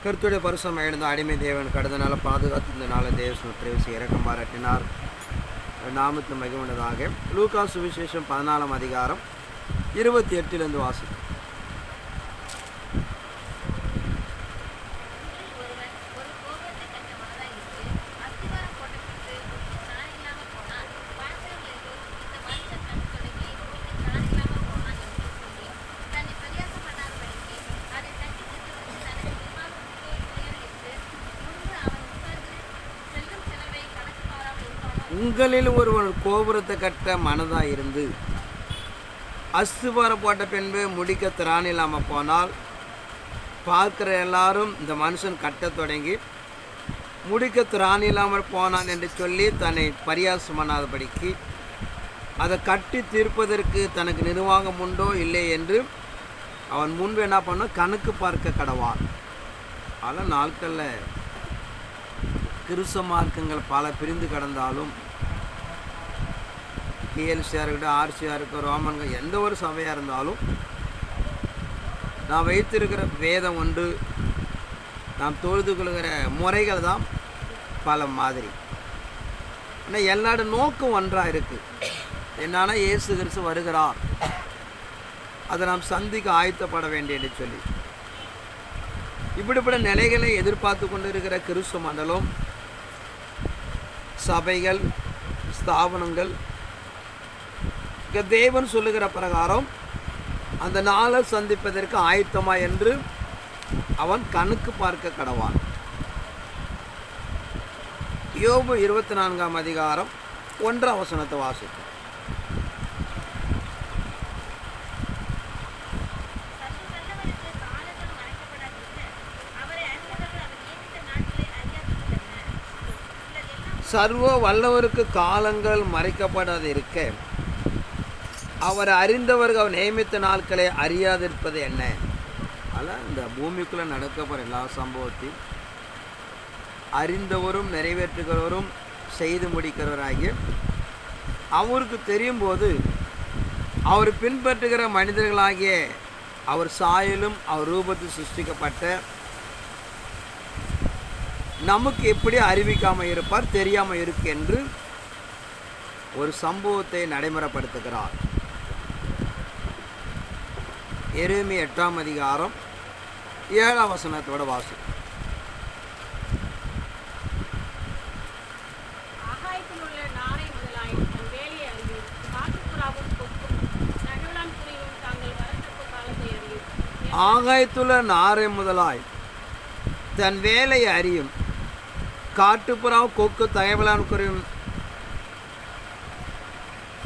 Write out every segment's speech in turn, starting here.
கர்த்தருடைய பரிசுத்தம் எழுந்த அடிமை தேவன் கடந்தனால பாதுகாத்திருந்தனால தேவ சுற்றிவசி இறக்கம் பாராட்டினார். நாமத்து மகிழ்ந்ததாக. லூக்கா சுவிசேஷம் 14ஆம் அதிகாரம் 28 வாசிக்கும். உங்களில் ஒருவன் கோபுரத்தை கட்ட மனதாக இருந்து அஸ்திபாரம் போட்ட பின்பு முடிக்க திராணி இல்லாமல் போனால் பார்க்குற எல்லாரும் இந்த மனுஷன் கட்ட தொடங்கி முடிக்க திராணி இல்லாமல் போனான் என்று சொல்லி தன்னை பரியாசம் பண்ணாதபடிக்கு அதை கட்டி தீர்ப்பதற்கு தனக்கு நிர்வாகம் உண்டோ இல்லை என்று அவன் முன்பு என்ன பண்ண கணக்கு பார்க்க கடவான். அதனால் நாட்களில் கிறிஸ்தவ மார்க்கங்கள் பல பிரிந்து கடந்தாலும் டிஎல்சியாக இருக்கட்டும், ஆர்சியாக இருக்கட்டும், ரோமன்கள் எந்த ஒரு சபையாக இருந்தாலும் நான் வைத்திருக்கிற வேதம் ஒன்று, நாம் தொழுது கொள்கிற முறைகள் தான் பல மாதிரி. ஆனால் எல்லாரோட நோக்கம் ஒன்றாக இருக்குது. என்னன்னா இயேசு கிறிஸ்து வருகிறார், அதை நாம் சந்திக்க ஆயத்தப்பட வேண்டிய என்று சொல்லி இப்படிப்பட்ட நிலைகளை எதிர்பார்த்து கொண்டு இருக்கிற கிறிஸ்துவ மண்டலம், சபைகள், ஸ்தாபனங்கள் தேவன் சொல்லுகிற பிரகாரம் அந்த நாளை சந்திப்பதற்கு ஆயத்தமா என்று அவன் கணக்கு பார்க்க கடவான். யோபு 24ஆம் அதிகாரம் 1ஆம் வசனத்தை வாசிக்கும். சர்வ வல்லவருக்கு காலங்கள் மறைக்கப்படாது இருக்க அவர் அறிந்தவர்கள் அவர் நியமித்த நாட்களை அறியாதிருப்பது என்ன? அதனால் இந்த பூமிக்குள்ளே நடக்கப்படுற எல்லா சம்பவத்தையும் அறிந்தவரும் நிறைவேற்றுகிறவரும் செய்து முடிக்கிறவராகிய அவருக்கு தெரியும் போது அவர் பின்பற்றுகிற மனிதர்களாகிய அவர் சாயலும் அவர் ரூபத்தில் சிருஷ்டிக்கப்பட்ட நமக்கு எப்படி அறிவிக்காமல் இருப்பார், தெரியாமல் இருக்கு என்று ஒரு சம்பவத்தை நடைமுறைப்படுத்துகிறார். எரேமியா 8ஆம் அதிகாரம் 7ஆம் வசனத்தோட வாசி. ஆகாயத்துள்ள நாரை முதலாய் தன் வேலையை அறியும், காட்டுப்புறாவும் கொக்கு தகவலான் குறையும்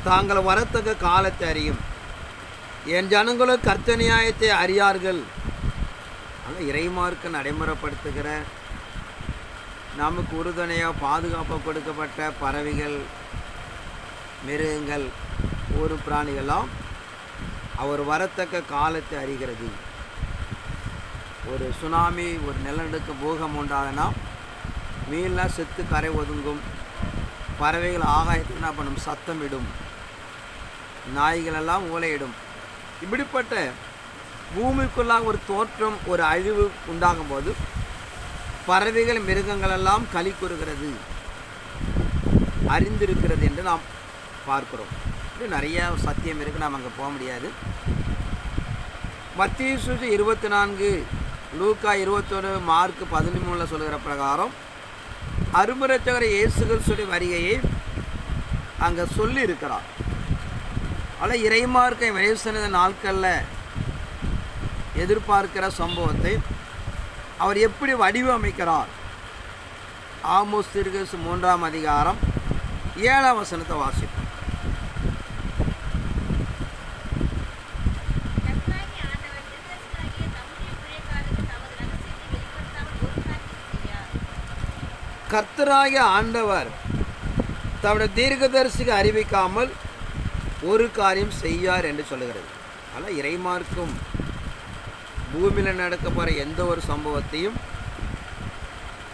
தாங்கள் வரத்தக்க காலத்தை அறியும். என் ஜனங்களும் கர்த்தர் நியாயத்தை அறியார்கள். ஆனால் இறைமார்க்கு நடைமுறைப்படுத்துகிற நமக்கு உறுதுணையாக பாதுகாப்பாக கொடுக்கப்பட்ட பறவைகள், மிருகங்கள், ஊர் பிராணிகள்லாம் அவர் வரத்தக்க காலத்தை அறிகிறது. ஒரு சுனாமி, ஒரு நிலநடுக்க பூகம் உண்டாகுனா மீன்லாம் செத்து கரை ஒதுங்கும், பறவைகள் ஆகாயத்துக்கு என்ன பண்ணும், சத்தமிடும், நாய்களெல்லாம் ஊளையிடும். இப்படிப்பட்ட பூமிக்குள்ளாக ஒரு தோற்றம், ஒரு அழிவு உண்டாகும் போது பறவைகள், மிருகங்களெல்லாம் களி கூறுகிறது, அறிந்திருக்கிறது என்று நாம் பார்க்கிறோம். இப்படி நிறையா சத்தியம் இருக்குது, நாம் அங்கே போக முடியாது. மத்தேயு 24, லூக்கா 21, மார்க் 13 சொல்கிற பிரகாரம் அருமரட்சகர் இயேசு கிறிஸ்துவின் வருகையை அங்கே சொல்லி இருக்கிறார். ஆனால் இறைமார்க்கை வயசு நாட்களில் எதிர்பார்க்கிற சம்பவத்தை அவர் எப்படி வடிவமைக்கிறார்? ஆமோஸ் தீர்க்கதரிசி 3ஆம் அதிகாரம் 7ஆம் வசனத்தை வாசிப்போம். கர்த்தராகிய ஆண்டவர் தம்முடைய தீர்க்கதரிசிக்கு அறிவிக்காமல் ஒரு காரியம் செய்யார் என்று சொல்லுகிறது. ஆனால் இறைமார்க்கும் பூமியில் நடக்க போகிற எந்த ஒரு சம்பவத்தையும்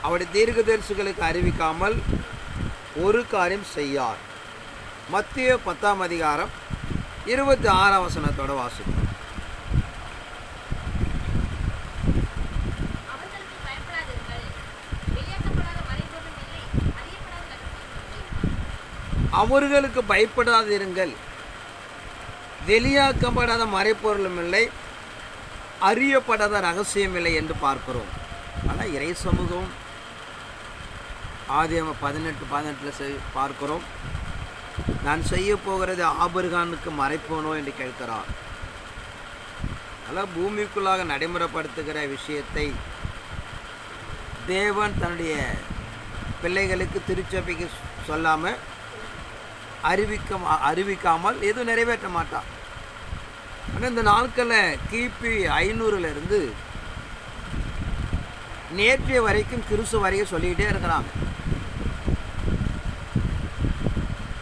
அவருடைய தீர்க்கதரிசிகளுக்கு அறிவிக்காமல் ஒரு காரியம் செய்யார். மத்தேயு 10ஆம் அதிகாரம் 26ஆம் வசனத்தோட வாசிக்கும். அவர்களுக்கு பயப்படாதிருங்கள். வெளியாக்கப்படாத மறைப்பொருளும் இல்லை, அறியப்படாத ரகசியம் இல்லை என்று பார்க்கிறோம். ஆனால் இறை சமூகம் ஆதியாகமம் 18:18 பார்க்கிறோம். நான் செய்ய போகிறது ஆபிரகாமுக்கு மறைப்போனோ என்று கேட்கிறார். அதனால் பூமிக்குள்ளாக நடைமுறைப்படுத்துகிற விஷயத்தை தேவன் தன்னுடைய பிள்ளைகளுக்கு திருச்சபைக்கு சொல்லாமல் அறிவிக்காமல் எதுவும் நிறைவேற்ற மாட்டான். ஆனால் இந்த நாட்களில் கிபி 500 நேற்றைய வரைக்கும் கிறிஸ்து வரைக்கும் சொல்லிக்கிட்டே இருக்கிறாங்க.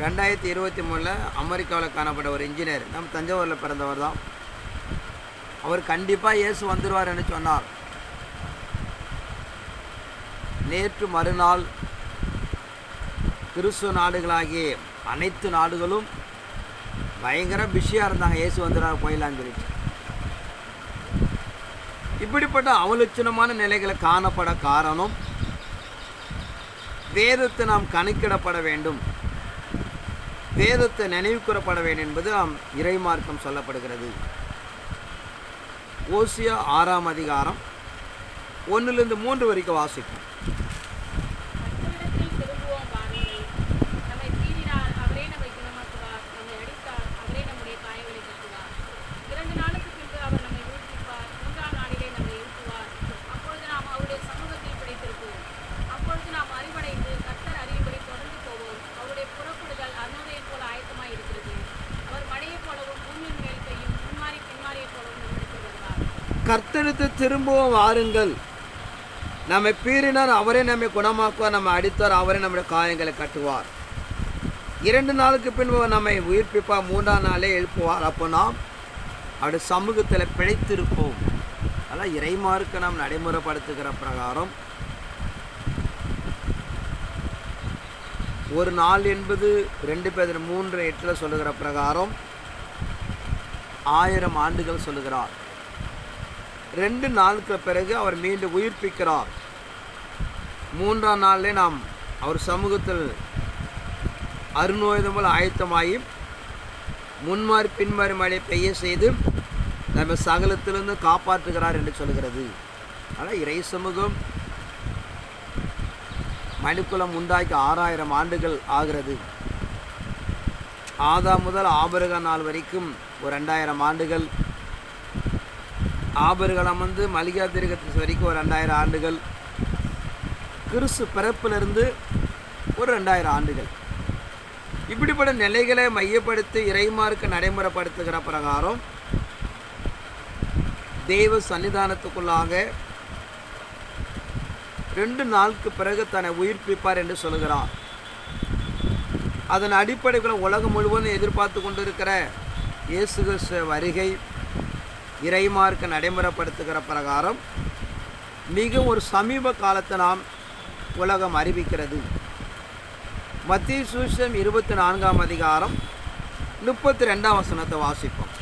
2023 அமெரிக்காவில் காணப்பட்ட ஒரு இன்ஜினியர், நம்ம தஞ்சாவூரில் பிறந்தவர் தான். அவர் கண்டிப்பாக இயேசு வந்துடுவார் என்று சொன்னார். நேற்று மறுநாள் கிறிஸ்துவ நாடுகளாகிய அனைத்து நாடுகளும் பயங்கர பிஸியாக இருந்தாங்க, இயேசு வந்துடுவார் போயிடலான்னு சொல்லிட்டு. இப்படிப்பட்ட அவலட்சணமான நிலைகளை காணப்பட காரணம், வேதத்தை நாம் கணக்கிடப்பட வேண்டும், வேதத்தை நினைவு கூறப்பட வேண்டும் என்பது நாம் இறைமார்க்கம் சொல்லப்படுகிறது. ஓசியா 6ஆம் அதிகாரம் 1-3 வரைக்கும் வாசிக்கும். கர்த்தருக்கு திரும்பவும் வாருங்கள், நம்மை பீறினார் அவரே நம்மை குணமாக்குவார், நம்மை அடித்தார் அவரே நம்முடைய காயங்களை கட்டுவார். 2 நாளுக்கு பின்பு நம்மை உயிர்ப்பிப்பார், 3ஆம் நாளே எழுப்புவார். அப்போ நாம் அவருடைய சமூகத்தில் பிழைத்திருப்போம். அதனால் இறைமார்க்க நாம் நடைமுறைப்படுத்துகிற பிரகாரம் ஒரு நாள் என்பது 2 பேதுரு 3:8 சொல்லுகிற பிரகாரம் 1000 ஆண்டுகள் சொல்லுகிறார். 2 நாளுக்கு பிறகு அவர் மீண்டும் உயிர்ப்பிக்கிறார். 3ஆம் நாளிலே நாம் அவர் சமூகத்தில் அருநோயுதமுள் ஆயத்தமாகி முன்மாறி பின்மாறி மழை பெய்ய செய்து நம்ம சகலத்திலிருந்து காப்பாற்றுகிறார் என்று சொல்கிறது. ஆனால் இறை சமூகம் மனுக்குலம் உண்டாக்கி 6000 ஆண்டுகள் ஆகிறது. ஆதாம் முதல் ஆபிரகாம் நாள் வரைக்கும் ஒரு 2000 ஆண்டுகள், ஆபிரகாம் மலிகா தீர்க்கதரிசி வரைக்கும் ஒரு 2000 ஆண்டுகள், கிறிஸ்து பிறப்பிலிருந்து ஒரு 2000 ஆண்டுகள். இப்படிப்பட்ட நிலைகளை மையப்படுத்தி இறைமார்க்க நடைமுறைப்படுத்துகிற பிரகாரம் தெய்வ சன்னிதானத்துக்குள்ளாக 2 நாளுக்கு பிறகு தன்னை உயிர்ப்பிப்பார் என்று சொல்கிறார். அதன் அடிப்படையில் உலகம் முழுவதும் எதிர்பார்த்து கொண்டிருக்கிற இயேசு கிறிஸ்து வருகை இறைமார்க்க நடைமுறைப்படுத்துகிற பிரகாரம் மிக ஒரு சமீப காலத்தை நாம் உலகம் அறிவிக்கிறது. மத்தேயு சுவிசேஷம் 24ஆம் அதிகாரம் 32ஆம் வசனத்தை வாசிப்போம்.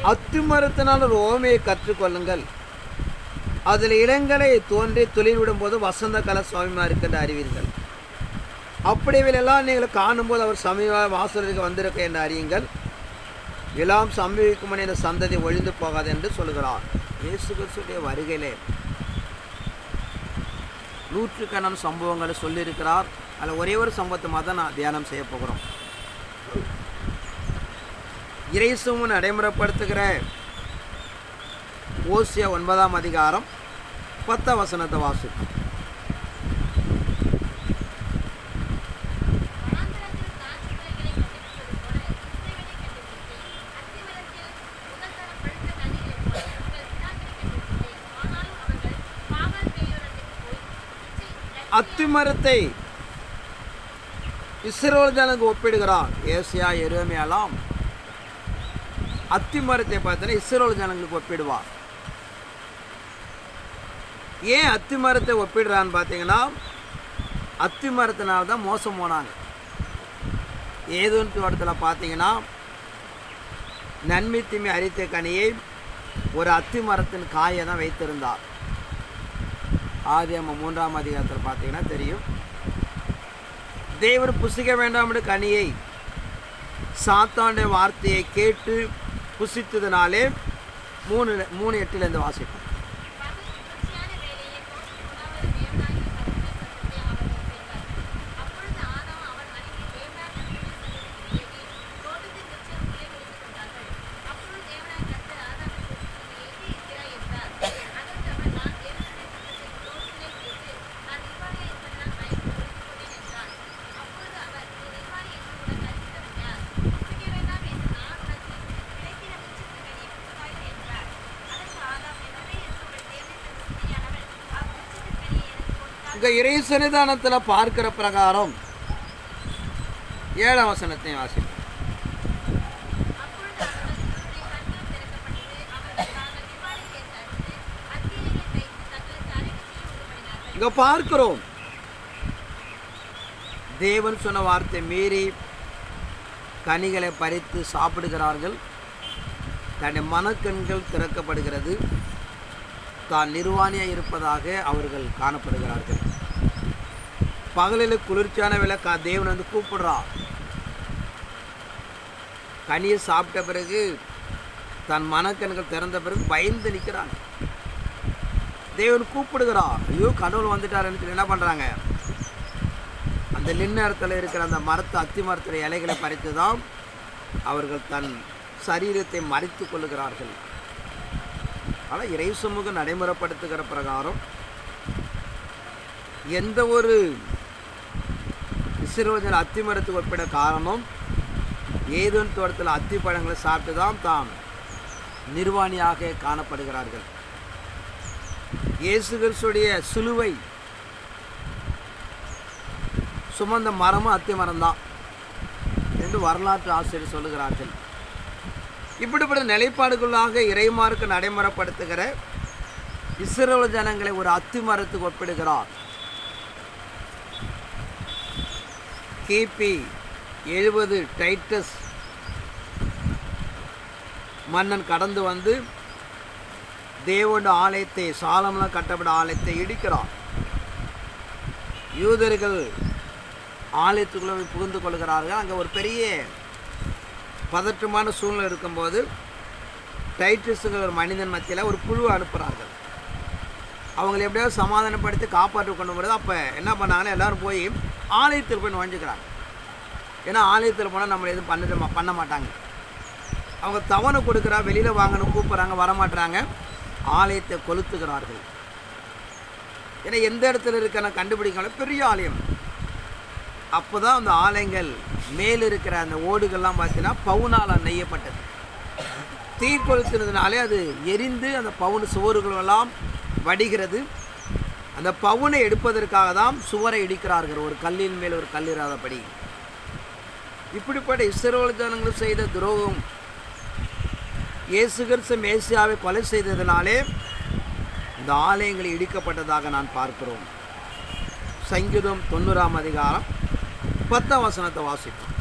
அத்திமரத்தினால் ஒரு ஓமையை கற்றுக்கொள்ளுங்கள், அதில் இளங்கலை தோன்றி துளிர்விடும் போது வசந்த கால சுவாமிமார் இருக்கின்ற அறிவீர்கள். அப்படியெல்லாம் நீங்கள் காணும்போது அவர் சமீப வாசலுக்கு வந்திருக்க என்று அறியுங்கள். எல்லாம் சம்பவிக்கும் முன்னே இந்த சந்ததி ஒழிந்து போகாது என்று சொல்கிறார். இயேசு கிறிஸ்துடைய வருகையிலே நூற்றுக்கணக்கான சம்பவங்களை சொல்லியிருக்கிறார். அதில் ஒரே ஒரு சம்பவத்தை மட்டும் நான் தியானம் செய்ய போகிறோம். இறைசுமன் நடைமுறைப்படுத்துகிற ஓசியா 9ஆம் அதிகாரம் 10ஆம் வசனத்தை வாசிக்கும். அத்திமரத்தை இஸ்ரவேல் ஜனங்களுக்கு ஒப்பிடுகிறார். ஏசியா எரேமியாலாம் அத்திமரத்தை பார்த்தீங்கன்னா இஸ்ரவேல் ஜனங்களுக்கு ஒப்பிடுவார். ஏன் அத்தி மரத்தை ஒப்பிடுறான்னு பார்த்தீங்கன்னா, அத்தி மரத்தினால தான் மோசம் போனாங்க. ஏதேன் தோட்டத்தில் பார்த்தீங்கன்னா, நன்மை தீமை அறித்த கனியை ஒரு அத்தி மரத்தின் காயை தான் வைத்திருந்தார். ஆதியாகமம் 3ஆம் அதிகாரத்தில் பார்த்தீங்கன்னா தெரியும். தேவன் புசிக்க வேண்டாம் என்ற கனியை சாத்தானுடைய வார்த்தையை கேட்டு புசித்ததினாலே 3:8 வாசிப்போம். இங்கே இறை சன்னிதானத்தில் பார்க்கிற பிரகாரம் 7ஆம் வசனத்தையும் வாசிப்போம். இங்க பார்க்கிறோம், தேவன் சொன்ன வார்த்தை மீறி கனிகளை பறித்து சாப்பிடுகிறார்கள். தன்னுடைய மனக்கண்கள் திறக்கப்படுகிறது. தான் நிர்வாணியாக இருப்பதாக அவர்கள் காணப்படுகிறார்கள். பகலில் குளிர்ச்சியான வேலை தேவன் வந்து கூப்பிடுறார். கனியை சாப்பிட்ட பிறகு தன் மனக்கண்கள் திறந்த பிறகு பயந்து நிற்கிறாங்க. தேவன் கூப்பிடுகிறார். ஐயோ, கடவுள் வந்துட்டாருன்னு சொல்லி என்ன பண்ணுறாங்க, அந்த லின்னரத்தில் இருக்கிற அந்த அத்தி மரத்தில் இலைகளை பறித்து தான் அவர்கள் தன் சரீரத்தை மறைத்து கொள்ளுகிறார்கள். ஆனால் இறை சமூகம் நடைமுறைப்படுத்துகிற பிரகாரம் எந்த ஒரு இஸ்ரவேலர் அத்தி மரத்துக்கு ஒப்பிட காரணம், ஏதேன் தோட்டத்தில் அத்தி பழங்களை சாப்பிட்டு தான் நிர்வாணியாக காணப்படுகிறார்கள். இயேசு கிறிஸ்துடைய சிலுவை சுமந்த மரமும் அத்தி மரம்தான் என்று வரலாற்று ஆசிரியர் சொல்லுகிறார்கள். இப்படிப்பட்ட நிலைப்பாடுகளாக இறைமார்க்கு நடைமுறைப்படுத்துகிற இஸ்ரவேல் ஜனங்களை ஒரு அத்தி மரத்துக்கு ஒப்பிடுகிறார். கிபி 70 டைட்டஸ் மன்னன் கடந்து வந்து தேவனுடைய ஆலயத்தை, சாலமோன் கட்டப்பட்ட ஆலயத்தை இடிக்கிறார். யூதர்கள் ஆலயத்துக்குள்ளே புகுந்து கொள்கிறார்கள். அங்கே ஒரு பெரிய பதற்றமான சூழ்நிலை இருக்கும்போது டைட்டஸுங்கிற ஒரு மனிதன் மத்தியில் ஒரு குழுவை அனுப்புகிறார்கள். அவங்களை எப்படியாவது சமாதானப்படுத்தி காப்பாற்றி கொண்டு போகிறது. அப்போ என்ன பண்ணாங்கன்னா, எல்லோரும் போய் ஆலயத்தில் போய் நுழைஞ்சிக்கிறாங்க. ஏன்னா ஆலயத்தில் போனால் நம்மளை எதுவும் பண்ண மாட்டாங்க. அவங்க தவணை கொடுக்குறா, வெளியில் வாங்கணும் கூப்பிட்றாங்க, வரமாட்டுறாங்க. ஆலயத்தை கொளுத்துகிறார்கள். ஏன்னா எந்த இடத்துல இருக்க கண்டுபிடிக்கணும், பெரிய ஆலயம். அப்போ தான் அந்த ஆலயங்கள் மேல் இருக்கிற அந்த ஓடுகள்லாம் பார்த்தீங்கன்னா பவுனால் நெய்யப்பட்டது. தீ கொளுத்துனதுனாலே அது எரிந்து அந்த பவுன் சுவர்களெல்லாம் வடிகிறது. அந்த பவுனை எடுப்பதற்காக தான் சுவரை இடிக்கிறார்கள், ஒரு கல்லின் மேல் ஒரு கல் இராதபடி. இப்படிப்பட்ட இஸ்ரவேல் ஜனங்கள் செய்த துரோகம், இயேசு கிறிஸ்து மேசியாவை கொலை செய்ததினாலே இந்த ஆலயங்கள் இடிக்கப்பட்டதாக நான் பார்க்கிறோம். சங்கீதம் 90ஆம் அதிகாரம் 10ஆம் வசனத்தை வாசிப்போம்.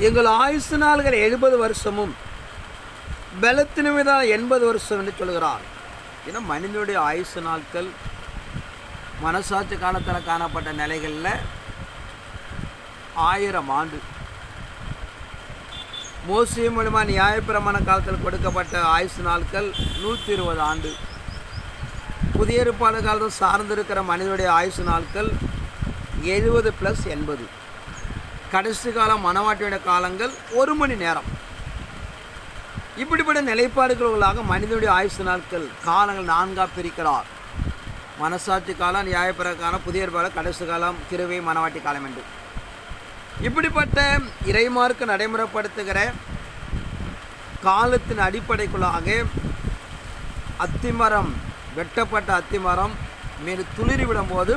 எங்கள் ஆயுசு நாள்கள் 70 வருஷமும் பலத்தினுமிதான் 80 வருஷம் என்று சொல்கிறார். ஏன்னா மனிதனுடைய ஆயுசு நாட்கள் மனசாட்சி காலத்தில் காணப்பட்ட நிலைகளில் 1000 ஆண்டு. மோசே மூலமாக நியாயப்பிரமாண காலத்தில் கொடுக்கப்பட்ட ஆயுசு நாட்கள் 120 ஆண்டு. புதிய ஏற்பாடு காலத்தில் சார்ந்திருக்கிற மனிதனுடைய ஆயுசு நாட்கள் 70 + 80. கடைசி காலம் மனவாட்டியோட காலங்கள் 1 மணி நேரம். இப்படிப்பட்ட நிலைப்பாடுகளாக மனிதனுடைய ஆயுசு நாட்கள் காலங்கள் 4ஆக பிரிக்கிறார். மனசாட்சி காலம், நியாயப்பிரமாண காலம், புதிய ஏற்பாடு, கடைசி காலம், கிருபை, மனவாட்டி காலம் என்று. இப்படிப்பட்ட இறைமார்க்கு நடைமுறைப்படுத்துகிற காலத்தின் அடிப்படைக்குள்ளாக அத்திமரம், வெட்டப்பட்ட அத்திமரம் மேலும் துளிரி விடும்போது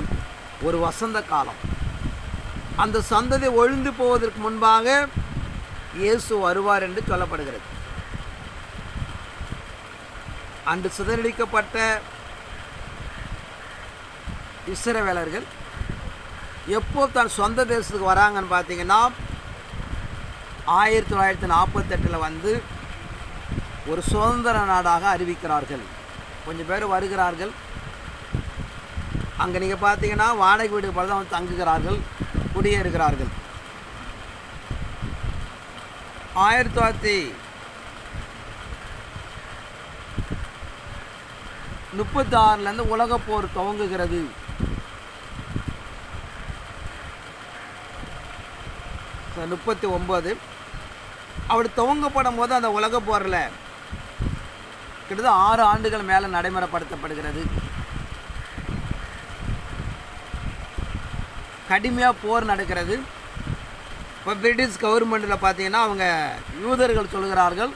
ஒரு வசந்த காலம். அந்த சந்ததி ஒழிந்து போவதற்கு முன்பாக இயேசு வருவார் என்று சொல்லப்படுகிறது. அன்று சிதறடிக்கப்பட்ட இஸ்ரவேலர்கள் எப்போ தன் சொந்த தேசத்துக்கு வராங்கன்னு பார்த்தீங்கன்னா 1948 வந்து ஒரு சுதந்திர நாடாக அறிவிக்கிறார்கள். கொஞ்சம் பேர் வருகிறார்கள். அங்கே நீங்கள் பார்த்தீங்கன்னா வாடகை வீடு போல தான் வந்து தங்குகிறார்கள், குடியேறுகிறார்கள். 1936 உலகப் போர் துவங்குகிறது. ஸோ 39 அப்படி துவங்கப்படும் போது அந்த உலகப் போரில் கிட்டத்தட்ட 6 ஆண்டுகள் மேலே நடைமுறைப்படுத்தப்படுகிறது. கடுமையாக போர் நடக்கிறது. இப்போ பிரிட்டிஷ் கவர்மெண்ட்டில் பார்த்தீங்கன்னா அவங்க யூதர்கள் சொல்கிறார்கள்,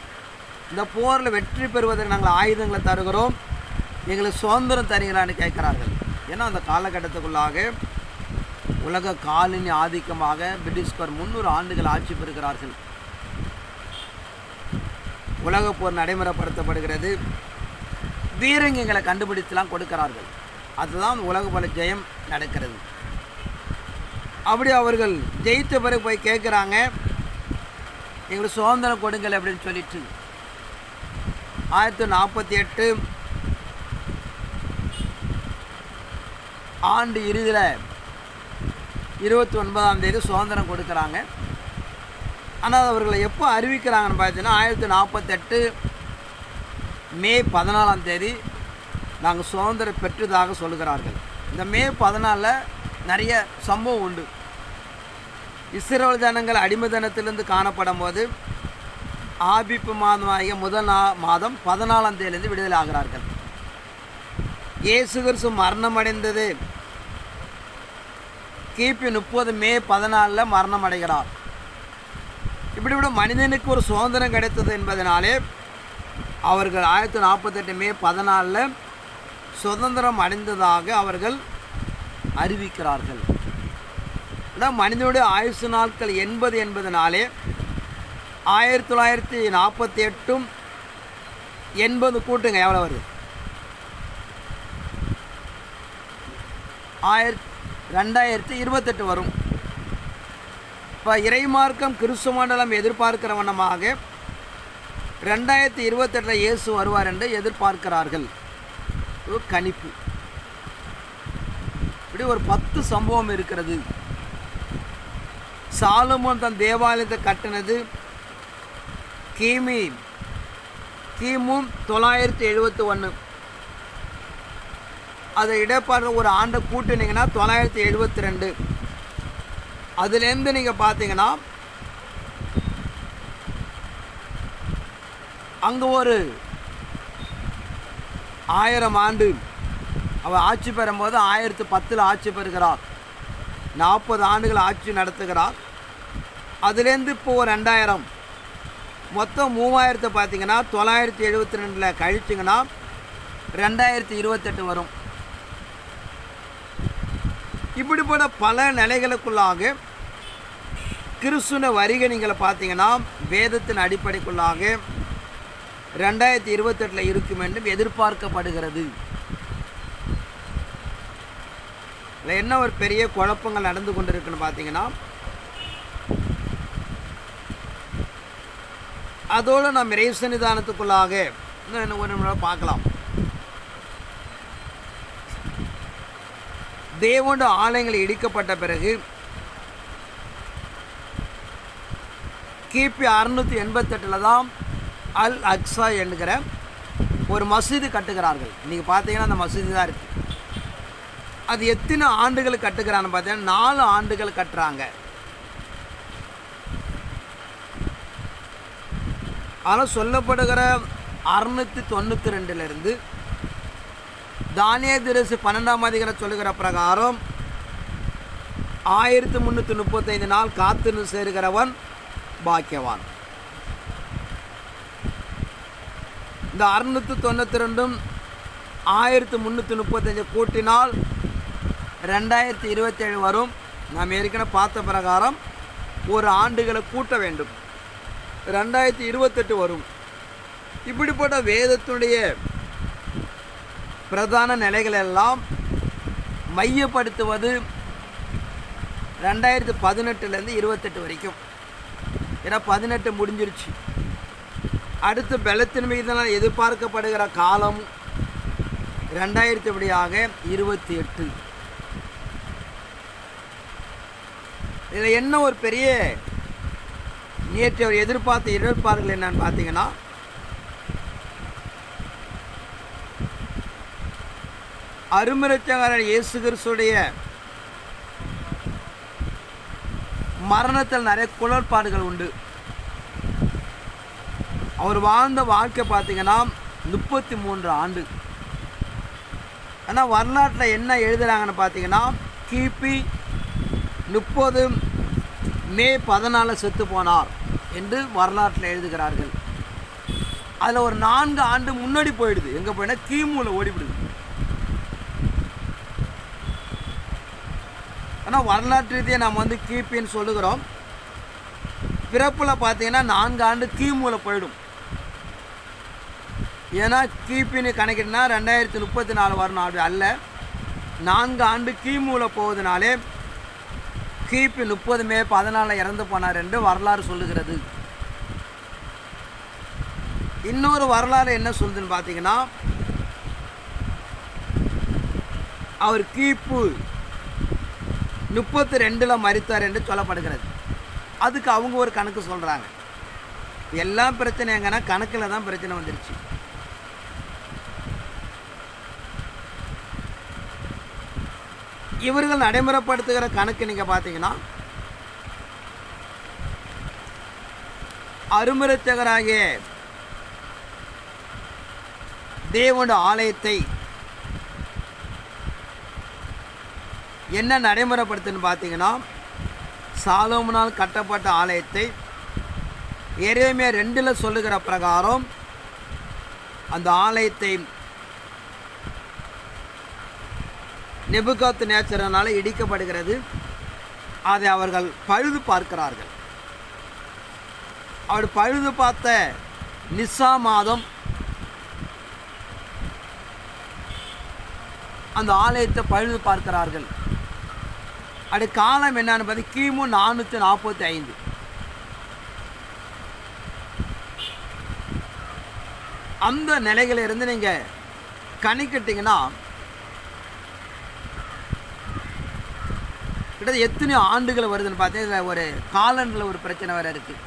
இந்த போரில் வெற்றி பெறுவதற்கு நாங்கள் ஆயுதங்களை தருகிறோம், எங்களுக்கு சுதந்திரம் தருகிறான்னு கேட்குறார்கள். ஏன்னா அந்த காலகட்டத்துக்குள்ளாக உலக காலனி ஆதிக்கமாக பிரிட்டிஷ்கார் 300 ஆண்டுகள் ஆட்சி பெறுகிறார்கள். உலகப் போர் நடைமுறைப்படுத்தப்படுகிறது. பீரங்கிகளை கண்டுபிடித்துலாம் கொடுக்கிறார்கள். அதுதான் உலக போல ஜெயம் நடக்கிறது. அப்படி அவர்கள் ஜெயித்த பிறகு போய் கேட்குறாங்க, எங்களுக்கு சுதந்திரம் கொடுங்கள் அப்படின்னு சொல்லிட்டு 1948 ஆண்டு இறுதியில் 29ஆம் தேதி சுதந்திரம் கொடுக்குறாங்க. ஆனால் அவர்களை எப்போ அறிவிக்கிறாங்கன்னு பார்த்தீங்கன்னா 1948 மே 14ஆம் தேதி நாங்கள் சுதந்திரம் பெற்றதாக சொல்கிறார்கள். இந்த மே 14 நிறைய சம்பவம் உண்டு. இஸ்ரேல் ஜனங்கள் அடிமைத்தனத்திலிருந்து காணப்படும் போது ஆபிப்பு மாதமாகிய முதல் மாதம் 14ஆம் தேதியிலிருந்து விடுதலை ஆகிறார்கள். இயேசு கிறிஸ்து மரணம் அடைந்தது கிபி 30 மே 14 மரணம் அடைகிறார். இப்படிவிட மனிதனுக்கு ஒரு சுதந்திரம் கிடைத்தது என்பதனாலே அவர்கள் 1948 மே 14 சுதந்திரம் அடைந்ததாக அவர்கள் அறிவிக்கிறார்கள். மனிதனுடைய ஆயுசு நாட்கள் 80 என்பதனாலே 1948 80 கூட்டுங்க, எவ்வளோ வருது? 2028 வரும். இப்போ இறைமார்க்கம் கிறிஸ்து மண்டலம் எதிர்பார்க்கிற வண்ணமாக 2028 இயேசு வருவார் என்று எதிர்பார்க்கிறார்கள். ஒரு கணிப்பு. இப்படி ஒரு 10 சம்பவம் இருக்கிறது. சாலமோன் தன் தேவாலயத்தை கட்டினது கிமு 971. அதை இடைப்பாடு ஒரு ஆண்டை கூட்டினீங்கன்னா 972. அதுலேருந்து நீங்கள் பார்த்தீங்கன்னா அங்கே ஒரு 1000 ஆண்டு அவர் ஆட்சி பெறும்போது 1010 ஆட்சி பெறுகிறார். 40 ஆண்டுகள் ஆட்சி நடத்துகிறார். அதுலேருந்து இப்போ ஒரு 2000 மொத்தம் 3000 பார்த்தீங்கன்னா 972 கழிச்சிங்கன்னா 2028 வரும். இப்படிப்பட்ட பல நிலைகளுக்குள்ளாக கிறிஸ்துவ வருகை நீங்கள் பார்த்தீங்கன்னா வேதத்தின் அடிப்படைக்குள்ளாக 2028 இருக்கும் என்றும் எதிர்பார்க்கப்படுகிறது. என்ன ஒரு பெரிய குழப்பங்கள் நடந்து கொண்டிருக்குன்னு பார்த்தீங்கன்னா, அதோடு நாம் இறை சன்னிதானத்துக்குள்ளாக இன்னும் ஒரு நிமிடம் பார்க்கலாம். தேவனுடைய ஆலயங்கள் இடிக்கப்பட்ட பிறகு கிபி 688 தான் அல் அக்ஸா என்கிற ஒரு மசூதி கட்டுகிறார்கள். இன்றைக்கி பார்த்தீங்கன்னா அந்த மசூதி தான் இருக்குது. அது எத்தனை ஆண்டுகள் கட்டுக்கிறான்னு பார்த்தீங்கன்னா 4 ஆண்டுகள் கட்டுறாங்க. ஆனால் சொல்லப்படுகிற 692 தானியேல் தீர்க்கதரிசி 12ஆம் அதிகாரம் சொல்லுகிற பிரகாரம் 1335 நாள் காத்து சேர்கிறவன் பாக்கியவான். இந்த 692 1335 கூட்டினால் 2027 வரும். நாம் ஏற்கனவே பார்த்த பிரகாரம் ஒரு ஆண்டுகளை கூட்ட வேண்டும், 2028 வரும். இப்படிப்பட்ட வேதத்தினுடைய பிரதான நிலைகள் எல்லாம் மையப்படுத்துவது 2018லேருந்து 28 வரைக்கும். ஏன்னா 18 முடிஞ்சிருச்சு. அடுத்து பலத்தின் மீது எதிர்பார்க்கப்படுகிற காலம் 2000 படியாக 28. இதில் என்ன ஒரு பெரிய நேற்று அவர் எதிர்பார்த்த எதிர்பார்ப்புகள் என்னன்னு பார்த்தீங்கன்னா, அருமரட்சகர் இயேசு கிறிஸ்துடைய மரணத்தில் நிறைய குளறுபாடுகள் உண்டு. அவர் வாழ்ந்த வாழ்க்கை பார்த்தீங்கன்னா 33 ஆண்டு. ஆனால் வரலாற்றில் என்ன எழுதுகிறாங்கன்னு பார்த்தீங்கன்னா, கிபி 30 மே 14 செத்து போனார் என்று வரலாற்றில் எழுதுகிறார்கள். அதில் ஒரு 4 ஆண்டு முன்னாடி போயிடுது. எங்கே போயினா கிமுவில் ஓடிவிடுது. ஆனால் வரலாற்று ரீதியாக நம்ம கிபின்னு சொல்லுகிறோம். பிறப்பில் பார்த்தீங்கன்னா 4 ஆண்டு கிமுவில் போயிடும். ஏன்னா கிபின்னு கணக்கிட்டுனா 2034 வரணும், அப்படி அல்ல. 4 ஆண்டு கிமுவில் போவதனாலே கிபி 30 மே 14 இறந்து போனார் என்று வரலாறு சொல்லுகிறது. இன்னொரு வரலாறு என்ன சொல்லுதுன்னு பார்த்தீங்கன்னா, அவர் கிபி 32 மரித்தார் என்று சொல்லப்படுகிறது. அதுக்கு அவங்க ஒரு கணக்கு சொல்கிறாங்க. எல்லாம் பிரச்சனை எங்கன்னா கணக்கில் தான் பிரச்சனை வந்துருச்சு. இவர்கள் நடைமுறைப்படுத்துகிற கணக்கு நீங்கள் பார்த்தீங்கன்னா, அருமரட்சகராகிய தேவனுடைய ஆலயத்தை என்ன நடைமுறைப்படுத்துன்னு பார்த்தீங்கன்னா, சாலோமோனால் கட்டப்பட்ட ஆலயத்தை எரேமியா 2 சொல்லுகிற பிரகாரம் அந்த ஆலயத்தை நேபுகாத்நேச்சரால் இடிக்கப்படுகிறது. அதை அவர்கள் பழுது பார்க்கிறார்கள். அவர் பழுது பார்த்த நிசா மாதம் அந்த ஆலயத்தை பழுது பார்க்கிறார்கள். அது காலம் என்னன்னு பார்த்து கிமு 445. அந்த நிலைகளிலிருந்து நீங்கள் கணிக்கிட்டீங்கன்னா கிட்டத்தட்ட எத்தனை ஆண்டுகள் வருதுன்னு பார்த்தீங்கன்னா, ஒரு காலண்டரில் ஒரு பிரச்சனை வேறு இருக்குது.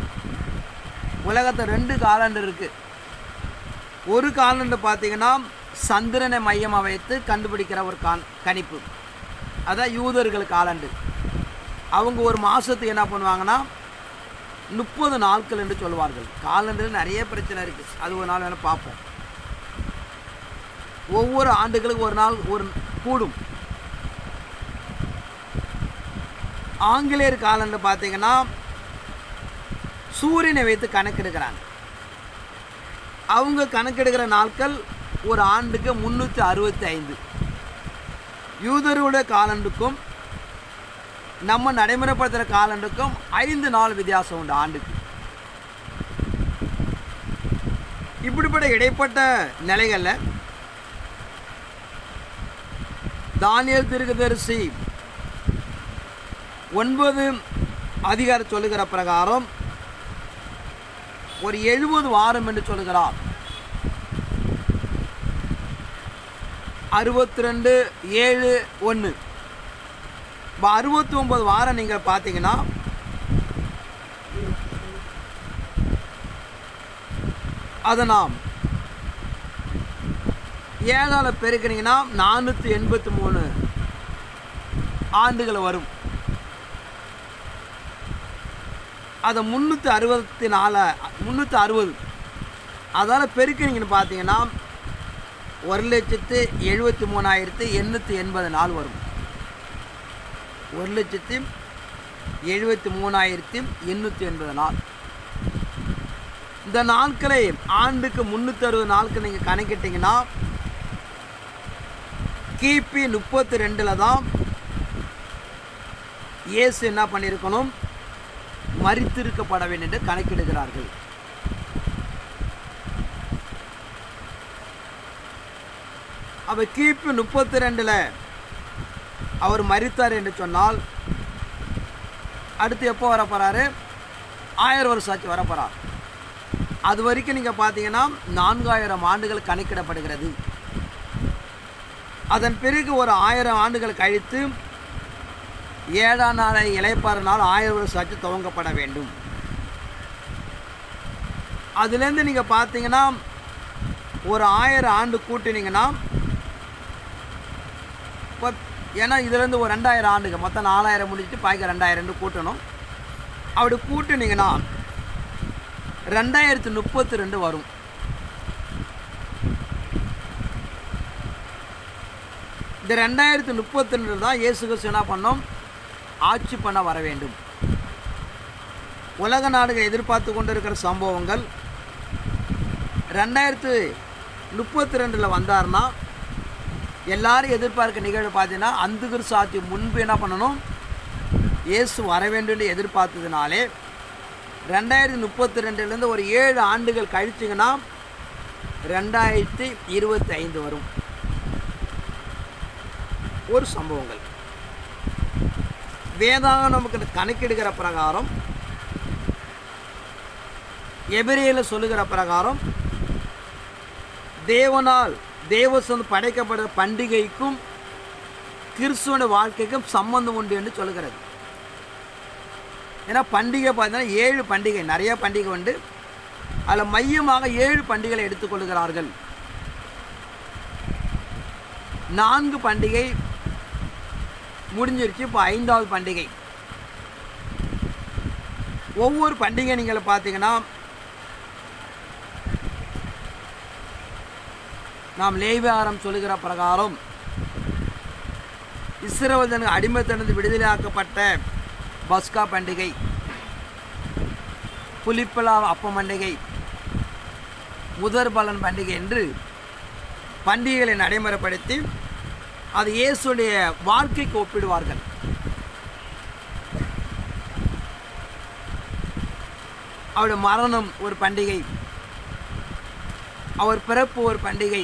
உலகத்தில் 2 காலண்டர் இருக்குது. ஒரு காலண்டர் பார்த்தீங்கன்னா சந்திரனை மையமாக வைத்து கண்டுபிடிக்கிற ஒரு கணிப்பு, அதான் யூதர்கள் காலண்டர். அவங்க ஒரு மாதத்துக்கு என்ன பண்ணுவாங்கன்னா 30 நாட்கள் என்று சொல்வார்கள். காலண்டரில் நிறைய பிரச்சனை இருக்குது, அது ஒரு நாள் வேணால் பார்ப்போம். ஒவ்வொரு ஆண்டுகளுக்கு ஒரு நாள் ஒரு கூடும். ஆங்கிலேயர் காலண்டர் பார்த்தீங்கன்னா சூரியனை வைத்து கணக்கெடுக்கிறாங்க. அவங்க கணக்கெடுக்கிற நாட்கள் ஒரு ஆண்டுக்கு 365. யூதருடைய காலண்டுக்கும் நம்ம நடைமுறைப்படுத்துகிற காலண்டுக்கும் 5 நாள் வித்தியாசம் உண்டு ஆண்டுக்கு. இப்படிப்பட்ட இடைப்பட்ட நிலைகளில் தானியேல் தீர்க்கதரிசி 9 அதிகாரம் சொல்லுகிற பிரகாரம் ஒரு 70 வாரம் என்று சொல்லுகிறார். 62:7:1 69 வாரம் நீங்கள் பார்த்தீங்கன்னா அதை நாம் 7ஆல் பெருக்கினீங்கன்னா 483 ஆண்டுகள் வரும். அதை 360 அதால் பெருக்கினீங்கன்னு பார்த்தீங்கன்னா 1,73,880 நாள் வரும். 1,73,880 நாள். இந்த நாட்களை ஆண்டுக்கு 360 நாட்கள் நீங்கள் கணக்கிட்டிங்கன்னா கிபி 32 தான் இயேசு என்ன பண்ணியிருக்கணும், மரித்திருக்கப்பட வேண்டும் என்று கணக்கிடுகிறார்கள். அப்போ கிபி 32 அவர் மரித்தார் என்று சொன்னால் அடுத்து எப்போ வர போகிறாரு, 1000 வருஷம் ஆச்சு வர போகிறார். அது வரைக்கும் நீங்கள் பார்த்தீங்கன்னா 4000 ஆண்டுகள் கணக்கிடப்படுகிறது. அதன் பிறகு ஒரு 1000 ஆண்டுகள் கழித்து 7ஆம் நாளை இளைப்பாறு நாள் 1000 வருஷம் ஆச்சு துவங்கப்பட வேண்டும். அதுலேருந்து நீங்கள் பார்த்தீங்கன்னா ஒரு 1000 ஆண்டு கூட்டினீங்கன்னா, ஏன்னா இதுலேருந்து ஒரு 2000 ஆண்டுகள் மொத்தம் 4000 முடிச்சுட்டு பாய்க்க 2000 கூட்டணும். அப்படி கூட்டினீங்கன்னா 2032 வரும். இந்த 2032 தான் இயேசு கிறிஸ்து என்ன பண்ணோம், ஆட்சி பண்ண வர வேண்டும். உலக நாடுகள் எதிர்பார்த்து கொண்டு இருக்கிற சம்பவங்கள் 2032 வந்தார்னா எல்லாரும் எதிர்பார்க்க நிகழ்வு பார்த்தீங்கன்னா அந்த கிறிஸ்து ஆட்சி முன்பு என்ன பண்ணணும், இயேசு வர வேண்டும் என்று எதிர்பார்த்ததுனாலே 2032 ஒரு 7 ஆண்டுகள் கழிச்சிங்கன்னா 2025 வரும். ஒரு சம்பவங்கள் வேதாகம் நமக்கு கணக்கெடுக்கிற பிரகாரம், எபிரேயர்ல சொல்லுகிற பிரகாரம் தேவனால் தேவசம் படைக்கப்படுற பண்டிகைக்கும் கிறிஸ்துவ வாழ்க்கைக்கும் சம்பந்தம் உண்டு என்று சொல்லுகிறது. ஏன்னா பண்டிகை பார்த்தீங்கன்னா 7 பண்டிகை, நிறைய பண்டிகை உண்டு. அதில் மையமாக 7 பண்டிகைகளை எடுத்துக்கொள்கிறார்கள். 4 பண்டிகை முடிஞ்சிருச்சு, இப்போ 5வது பண்டிகை. ஒவ்வொரு பண்டிகை நீங்கள் பார்த்தீங்கன்னா நாம் லேவியாரம் சொல்லுகிற பிரகாரம் இஸ்ரவேல் அடிமைத்தனது விடுதலையாக்கப்பட்ட பஸ்கா பண்டிகை, புலிப்பலா அப்ப பண்டிகை, முதற் பலன் பண்டிகை என்று பண்டிகைகளை நடைமுறைப்படுத்தி அது இயேசுடைய வாழ்க்கைக்கு ஒப்பிடுவார்கள். அவருடைய மரணம் ஒரு பண்டிகை, அவர் பிறப்பு ஒரு பண்டிகை,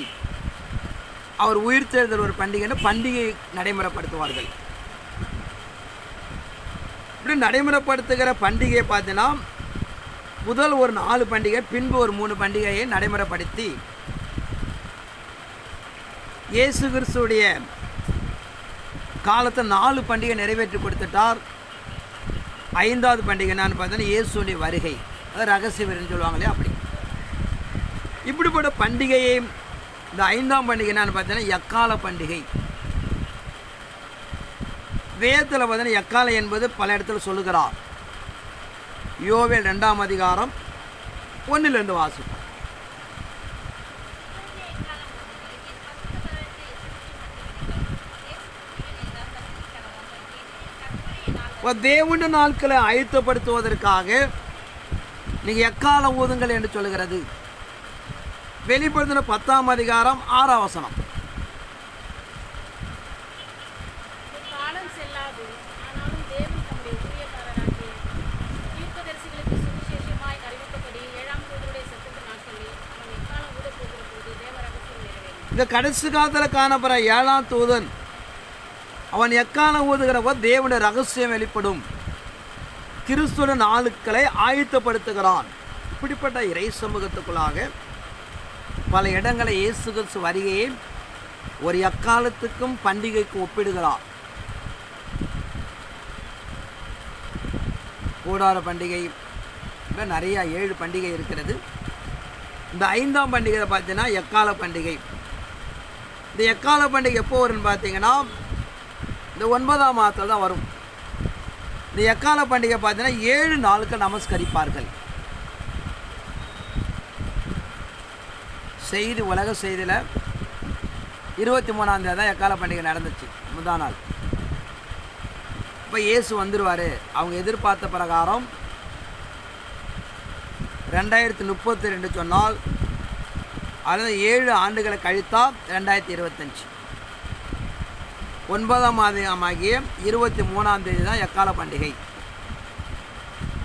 அவர் உயிர்த்தெழுதல் ஒரு பண்டிகைன்னு பண்டிகை நடைமுறைப்படுத்துவார்கள். இப்படி நடைமுறைப்படுத்துகிற பண்டிகையை பார்த்தீங்கன்னா முதல் ஒரு 4 பண்டிகை, பின்பு ஒரு 3 பண்டிகையை நடைமுறைப்படுத்தி இயேசு கிறிஸ்துடைய காலத்தை 4 பண்டிகை நிறைவேற்றி கொடுத்துட்டார். 5வது பண்டிகை என்னன்னு பார்த்தீங்கன்னா இயேசுடைய வருகை, அது ரகசிய வருகைன்னு சொல்லுவாங்களே அப்படி. இப்படிப்பட்ட பண்டிகையை இந்த 5ஆம் பண்டிகை என்னன்னு பார்த்தீங்கன்னா எக்கால பண்டிகை. வேதத்தில் பார்த்தீங்கன்னா எக்காலம் என்பது பல இடத்துல சொல்லுகிறார். யோவேல் 2ஆம் அதிகாரம் 1 வாசிப்போம். தேவனுடைய நாட்களை ஆயத்தப்படுத்துவதற்காக நீங்கள் எக்காலம் ஊதுங்கள் என்று சொல்லுகிறது. வெளிப்படுத்தின 10ஆம் அதிகாரம் 6ஆம் வசனம். இந்த கடைசி காலத்தில் காணப்படுற 7ஆம் தூதன் அவன் எக்காலம் ஊதுகிறப்போ தேவனுடைய ரகசியம் வெளிப்படும். கிறிஸ்துவ நாட்களை ஆயத்தப்படுத்துகிறான். இப்படிப்பட்ட இறை சமூகத்துக்குள்ளாக பல இடங்களை இயேசு கிறிஸ்து வருகையை ஒரு எக்காலத்துக்கும் பண்டிகைக்கு ஒப்பிடுகிறார். கூடார பண்டிகை நிறைய 7 பண்டிகை இருக்கிறது. இந்த 5ஆம் பண்டிகை பார்த்தீங்கன்னா எக்கால பண்டிகை. இந்த எக்கால பண்டிகை எப்போ வரும்னு பார்த்தீங்கன்னா இந்த 9ஆம் மாதத்தில் தான் வரும். இந்த எக்கால பண்டிகை பார்த்தீங்கன்னா 7 நாளுக்கு நமஸ்கரிப்பார்கள். செய்தி உலக செய்தியில் 23ஆம் தேதி தான் எக்கால பண்டிகை நடந்துச்சு, முதா நாள். இப்போ இயேசு வந்துடுவார். அவங்க எதிர்பார்த்த பிரகாரம் 2032 சொன்னால் அது 7 ஆண்டுகளை கழித்தா 2025. 9ஆம் மாதமாகிய 23ஆம் தேதி தான் எக்கால பண்டிகை.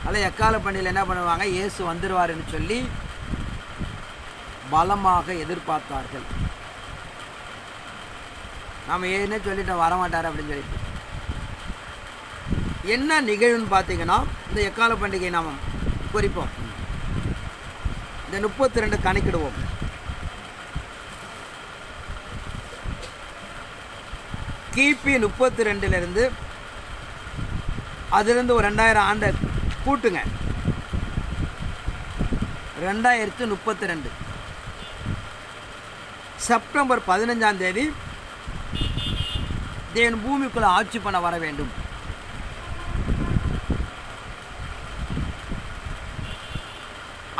அதில் எக்கால பண்டிகையில் என்ன பண்ணுவாங்க, இயேசு வந்துடுவாருன்னு சொல்லி பலமாக எதிர்பார்த்தார்கள். நாம் ஏன்னே சொல்லிட்டோம் வரமாட்டார் அப்படின்னு சொல்லிட்டு. என்ன நிகழ்வுன்னு பார்த்தீங்கன்னா, இந்த எக்கால பண்டிகை நாம் குறிப்போம். இந்த 32 கணக்கிடுவோம். கிபி 32லேருந்து அதுலேருந்து ஒரு 2000 ஆண்டை கூட்டுங்க. 2032 செப்டம்பர் 15ஆம் தேதி தேவன் பூமிக்குள்ள ஆட்சி பண்ண வர வேண்டும்.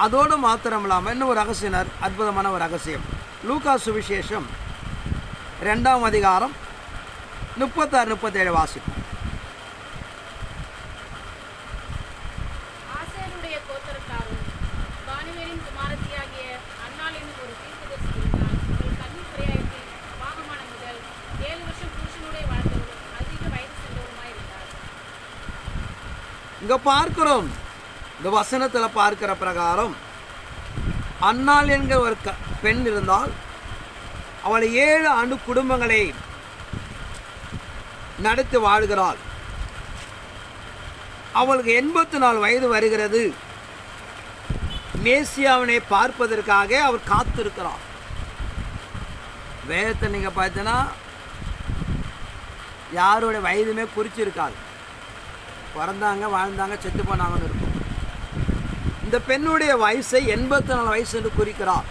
அதோடு மாத்திரம் இல்லாமல் இன்னும் ஒரு ரகசியம், அற்புதமான ஒரு ரகசியம். லூக்கா சுவிசேஷம் 2ஆம் அதிகாரம் 36-37 வாசிப்போம். ஆசேருடைய கோத்திரத்தாரும் பானுவேலின் குமாரத்தியாகிய அன்னாள் என்னும் ஒரு தீர்க்கதரிசி இருந்தார். அவள் கன்னி பிராயத்தில் விவாகமான முதல் 7 வருஷம் புருஷனுடைய வாழ்ந்தவரும் அதிக வயது சென்றவருமாயிருந்தார். இங்க பார்க்கிறோம், இந்த வசனத்தில் பார்க்கிற பிரகாரம் அன்னாள் என்கிற ஒரு பெண் இருந்தால் அவள் 7 ஆண்டு குடும்பங்களை நடத்தி வாழ்கிறாள். அவளுக்கு 84 வயது வருகிறது. மேசியாவினை பார்ப்பதற்காக அவர் காத்திருக்கிறார். வேதத்தை நீங்கள் பார்த்தீங்கன்னா யாருடைய வயதுமே குறிச்சிருக்காது. பிறந்தாங்க, வாழ்ந்தாங்க, செத்து போனாங்கன்னு இருக்கும். இந்த பெண்ணுடைய வயசை 84 வயசு என்று குறிக்கிறார்.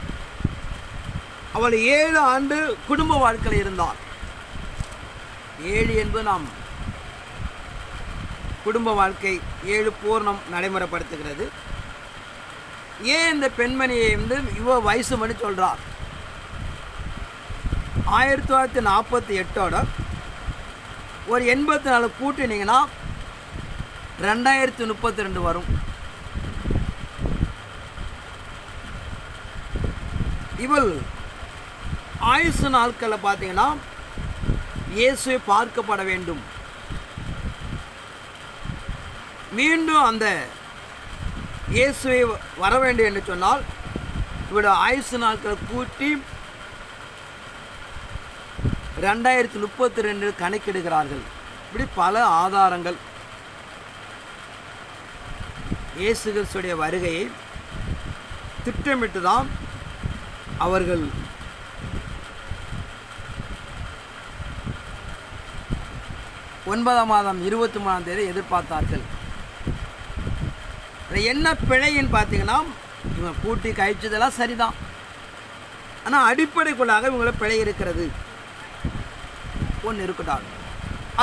அவள் 7 ஆண்டு குடும்ப வாழ்க்கையில் இருந்தாள். 7 என்பது நாம் குடும்ப வாழ்க்கை 7 பூர்ணம் நடைமுறைப்படுத்துகிறது. ஏன் இந்த பெண்மணியை வந்து இவ வயசு பண்ணி சொல்கிறார்? 1948ஓட ஒரு 84 கூட்டினீங்கன்னா 2032 வரும். இவள் ஆயுசு நாட்களில் பார்த்தீங்கன்னா இயேசுவை பார்க்கப்பட வேண்டும். மீண்டும் அந்த இயேசுவை வர வேண்டும் என்று சொன்னால் இவருடைய ஆயுசு நாட்களை கூட்டி 2032 கணக்கிடுகிறார்கள். இப்படி பல ஆதாரங்கள் இயேசு கிறிஸ்துடைய வருகையை திட்டமிட்டு தான் அவர்கள் ஒன்பதாம் மாதம் 23ஆம் தேதி எதிர்பார்த்தார்கள். என்ன பிழைன்னு பார்த்தீங்கன்னா, இவங்க கூட்டி கழிச்சதெல்லாம் சரிதான், ஆனால் அடிப்படைக்குள்ளாக இவங்களை பிழை இருக்கிறது ஒன்று இருக்கட்டும்.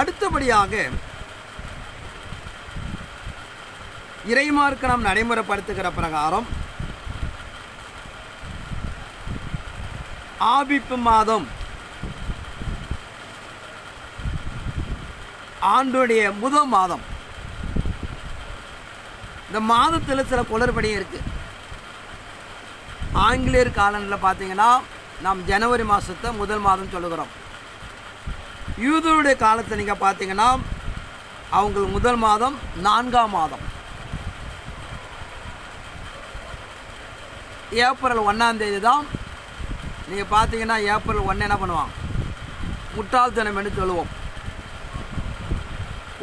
அடுத்தபடியாக இறைமார்க்க நாம் நடைமுறைப்படுத்துகிற பிரகாரம் ஆபிப்பு மாதம் ஆண்டுடைய முதல் மாதம். இந்த மாதத்தில் சில குளறுபடியும் இருக்குது. ஆங்கிலேயர் காலங்களில் பார்த்தீங்கன்னா நாம் ஜனவரி மாதத்தை முதல் மாதம் சொல்லுகிறோம். யூதருடைய காலத்தை நீங்கள் பார்த்தீங்கன்னா அவங்க முதல் மாதம் 4ஆம் மாதம். ஏப்ரல் 1ஆம் தேதி தான் நீங்கள் பார்த்தீங்கன்னா ஏப்ரல் 1 என்ன பண்ணுவாங்க, முட்டாள்தனம் என்று சொல்லுவோம்.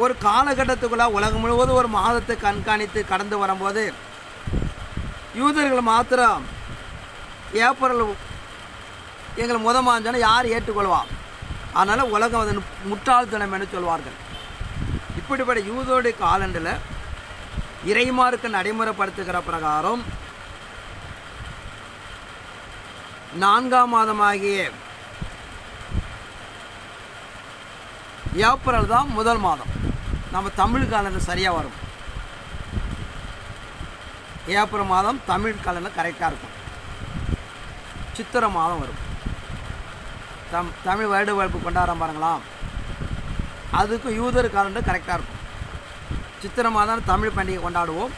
ஒரு காலகட்டத்துக்குள்ளே உலகம் முழுவதும் ஒரு மாதத்தை கண்காணித்து கடந்து வரும்போது யூதர்கள் மாத்திரம் ஏப்ரல் எங்களை மாதம் யார் ஏற்றுக்கொள்வார்? அதனால் உலகம் அதை முட்டாள்தனம் என்று சொல்வார்கள். இப்படிப்பட்ட யூதருடைய காலண்டில் இறைமார்க்க நடைமுறைப்படுத்துகிற பிரகாரம் 4ஆம் மாதமாகிய ஏப்ரல் தான் முதல் மாதம். நம்ம தமிழ் காலத்தில் சரியாக வரும். ஏப்ரல் மாதம் தமிழ் காலத்தில் கரெக்டாக இருக்கும். சித்திரை மாதம் வரும். தமிழ் வருட வளர்ப்பு கொண்டாடுற பாருங்களா, அதுக்கும் யூதர் காலண்டர் கரெக்டாக இருக்கும். சித்திரை மாதம் தமிழ் பண்டிகை கொண்டாடுவோம்.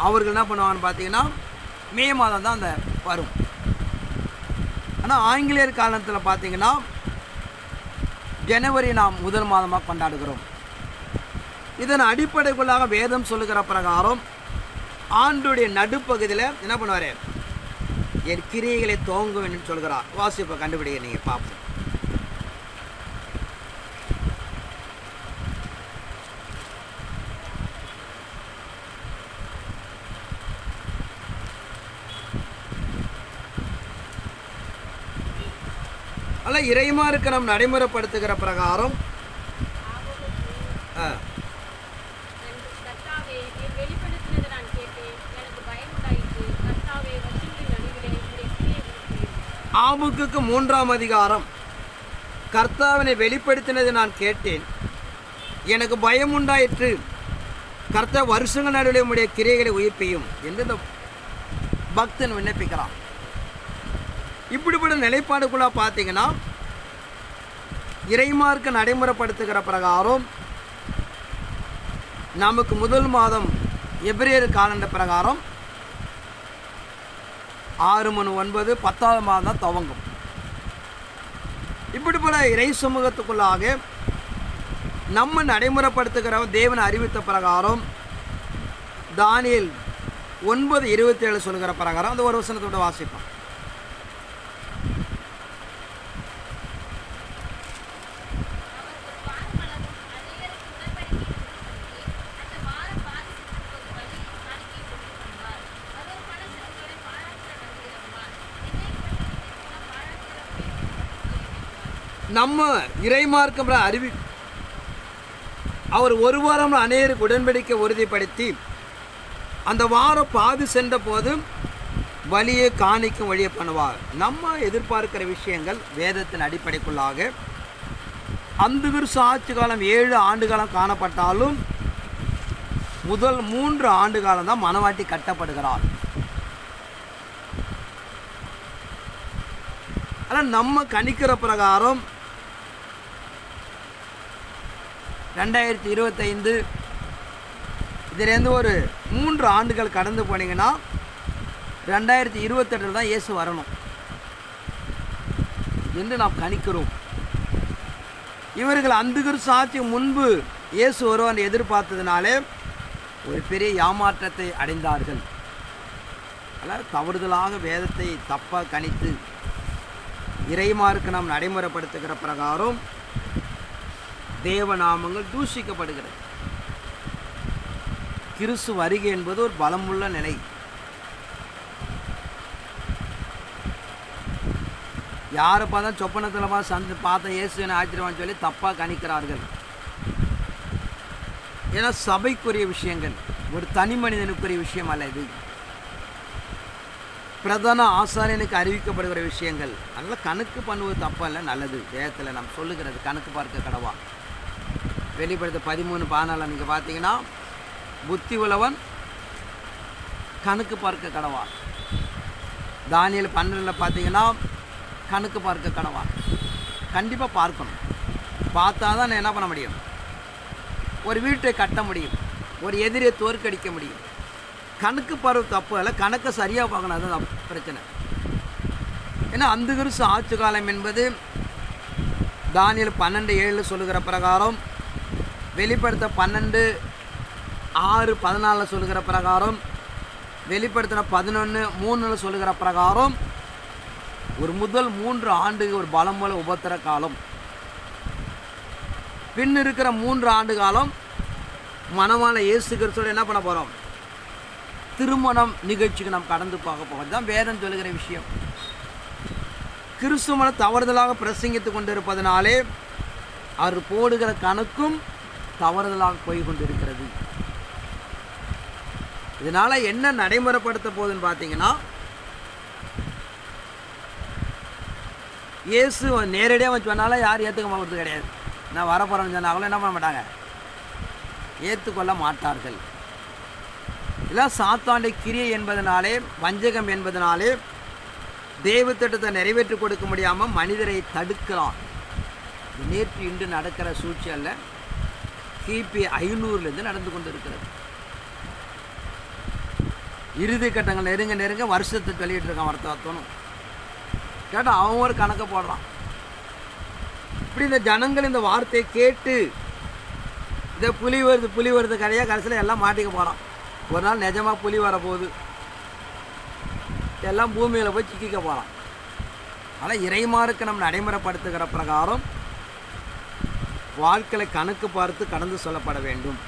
அவர்கள் என்ன பண்ணுவாங்கன்னு பார்த்தீங்கன்னா மே மாதம் தான் அந்த வரும். ஆனால் ஆங்கிலேயர் காலத்தில் பார்த்தீங்கன்னா ஜனவரி நாம் முதல் மாதமாக கொண்டாடுகிறோம். இதன் அடிப்படைக்குள்ளாக வேதம் சொல்லுகிற பிரகாரம் ஆண்டுடைய நடுப்பகுதியில் என்ன பண்ணுவார்? என் கிரியைகளை துவங்கும் என்று சொல்கிறார். வாசிப்பை கண்டுபிடிக்க நீங்கள் பார்ப்போம். அல்ல இறைமாருக்கு நாம் நடைமுறைப்படுத்துகிற பிரகாரம் கர்த்தாவே, நீர் வெளிப்படுத்தினதை நான் கேட்டேன். எனக்கு பயம் உண்டாயிற்று. கர்த்தாவே, வருஷங்களின் நடுவிலே உம்முடைய கிரியை விளக்கினீர். ஆபுக்குக்கு 3ஆம் அதிகாரம். கர்த்தாவினை வெளிப்படுத்தினதை நான் கேட்டேன், எனக்கு பயம் உண்டாயிற்று. கர்த்தா வருஷங்கள் நடுவில் உம்முடைய கிரியைகளை உயிர்ப்பையும் என்று இந்த பக்தன் விண்ணப்பிக்கிறான். இப்படிப்பட்ட நிலைப்பாடுக்குள்ள பார்த்தீங்கன்னா இறைமார்க்க நடைமுறைப்படுத்துகிற பிரகாரம் நமக்கு முதல் மாதம் எபிரேயர் காலண்டர் பிரகாரம் 6/9 10ஆவது மாதம் தான் துவங்கும். இப்படிப்பட்ட இறை சமூகத்துக்குள்ளாக நம்ம நடைமுறைப்படுத்துகிற தேவன் அறிவித்த பிரகாரம் தானியேல் 9:27 சொல்கிற பிரகாரம் அந்த ஒரு வசனத்தோட வாசிப்போம். நம்ம இறைமார்க்கம் அவர் ஒரு வாரம் அநேகருக்கு உடன்படிக்கை உறுதிப்படுத்தி அந்த வாரம் பாதி சென்ற போது வழியை காணிக்கும் வழியை பண்ணுவார். நம்ம எதிர்பார்க்கிற விஷயங்கள் வேதத்தின் அடிப்படைக்குள்ளாக அந்த வருஷ ஆட்சி காலம் 7 ஆண்டு காலம் காணப்பட்டாலும் முதல் 3 ஆண்டு காலம் தான் மனவாட்டி கட்டப்படுகிறார். ஆனால் நம்ம கணிக்கிற பிரகாரம் 2025 இதிலேருந்து ஒரு 3 ஆண்டுகள் கடந்து போனீங்கன்னா 2028 தான் இயேசு வரணும் என்று நாம் கணிக்கிறோம். இவர்கள் அந்த சாட்சி முன்பு இயேசு வருவான் எதிர்பார்த்ததுனாலே ஒரு பெரிய ஏமாற்றத்தை அடைந்தார்கள். அதனால் தவறுதலாக வேதத்தை தப்பாக கணித்து இறைமாருக்கு நாம் நடைமுறைப்படுத்துகிற பிரகாரம் தேவநாமங்கள் தூஷிக்கப்படுகிறது. கிறிஸ்து வருகை என்பது ஒரு பலமுள்ள நிலை. யாரை பார்த்தா சொப்பனத்தில் பார்த்த இயேசுவினை ஆச்சரியவான்னு சொல்லி தப்பாக கணிக்கிறார்கள். ஏன்னா சபைக்குரிய விஷயங்கள், ஒரு தனி மனிதனுக்குரிய விஷயம் அல்ல இது. பிரதான ஆசாரியனுக்கு அறிவிக்கப்படுகிற விஷயங்கள். அதனால் கணக்கு பண்ணுவது தப்பல்ல, நல்லது. வேதத்தில் நாம் சொல்லுகிறது கணக்கு பார்க்க கடவா. வெளிப்படுத்த 13:14 நீங்கள் பார்த்தீங்கன்னா புத்தி உள்ளவன் கணக்கு பார்க்க கடவா. தானியேல் 12 பார்த்தீங்கன்னா கணக்கு பார்க்க கடவா. கண்டிப்பாக பார்க்கணும். பார்த்தா தான் என்ன பண்ண முடியும்? ஒரு வீட்டை கட்ட முடியும், ஒரு எதிரியை தோற்கடிக்க முடியும். கணக்கு பார்வை தப்பு அல்ல, கணக்கை சரியாக பார்க்கணும். அதுதான் பிரச்சனை. ஏன்னா அந்த கிறிஸ்து ஆட்சி காலம் என்பது தானியேல் 12:7 சொல்லுகிற பிரகாரம், வெளிப்படுத்த 12:6-14 சொல்லுகிற பிரகாரம், வெளிப்படுத்தின 11:3 சொல்லுகிற பிரகாரம் ஒரு முதல் 3 ஆண்டுக்கு ஒரு பலமுள்ள உபத்திர காலம். பின் இருக்கிற 3 ஆண்டு காலம் மனமான இயேசு கிறிஸ்துவோட என்ன பண்ண போகிறோம்? திருமணம் நிகழ்ச்சிக்கு நாம் கடந்து பார்க்க போகிறோம். தான் வேதம் சொல்லுகிற விஷயம். கிறிஸ்துவனை தவறுதலாக பிரசங்கித்து கொண்டிருப்பதனாலே அவர் போடுகிற கணக்கும் தவறுதலாக போய் கொண்டிருக்கிறது. இதனால் என்ன நடைமுறைப்படுத்த போகுதுன்னு பார்த்தீங்கன்னா, இயேசு நேரடியாக சொன்னாலும் யாரும் ஏற்றுக்க போகிறது கிடையாது. நான் வரப்போகிறேன்னு சொன்னாலும் என்ன பண்ண மாட்டாங்க? ஏற்றுக்கொள்ள மாட்டார்கள். இதெல்லாம் சாத்தாண்ட கிரியை என்பதனாலே, வஞ்சகம் என்பதனாலே தேவ திட்டத்தை நிறைவேற்றி கொடுக்க முடியாமல் மனிதரை தடுக்கலாம். நேற்று இன்று நடக்கிற சூழ்ச்சி அல்ல, கிபி 500 நடந்து கொண்டு இருக்கிறது. இறுதி கட்டங்கள் நெருங்க நெருங்க வருஷத்தை சொல்லிகிட்டு இருக்கான். ஒருத்தனும் கேட்டால் அவன் ஒரு கணக்கை போடுறான். இப்படி இந்த ஜனங்கள் இந்த வார்த்தையை கேட்டு இந்த புலி வருது கதையாக கடைசியில் எல்லாம் மாட்டிக்க போகிறான். ஒரு நாள் நிஜமாக புலி வரப்போகுது, எல்லாம் பூமியில் போய் சிக்கிக்க போகிறான். ஆனால் இறைமாருக்கு நம்ம நடைமுறைப்படுத்துகிற பிரகாரம் வாழ்க்கையை கணக்கு பார்த்து கடந்து சொல்லப்பட வேண்டும்.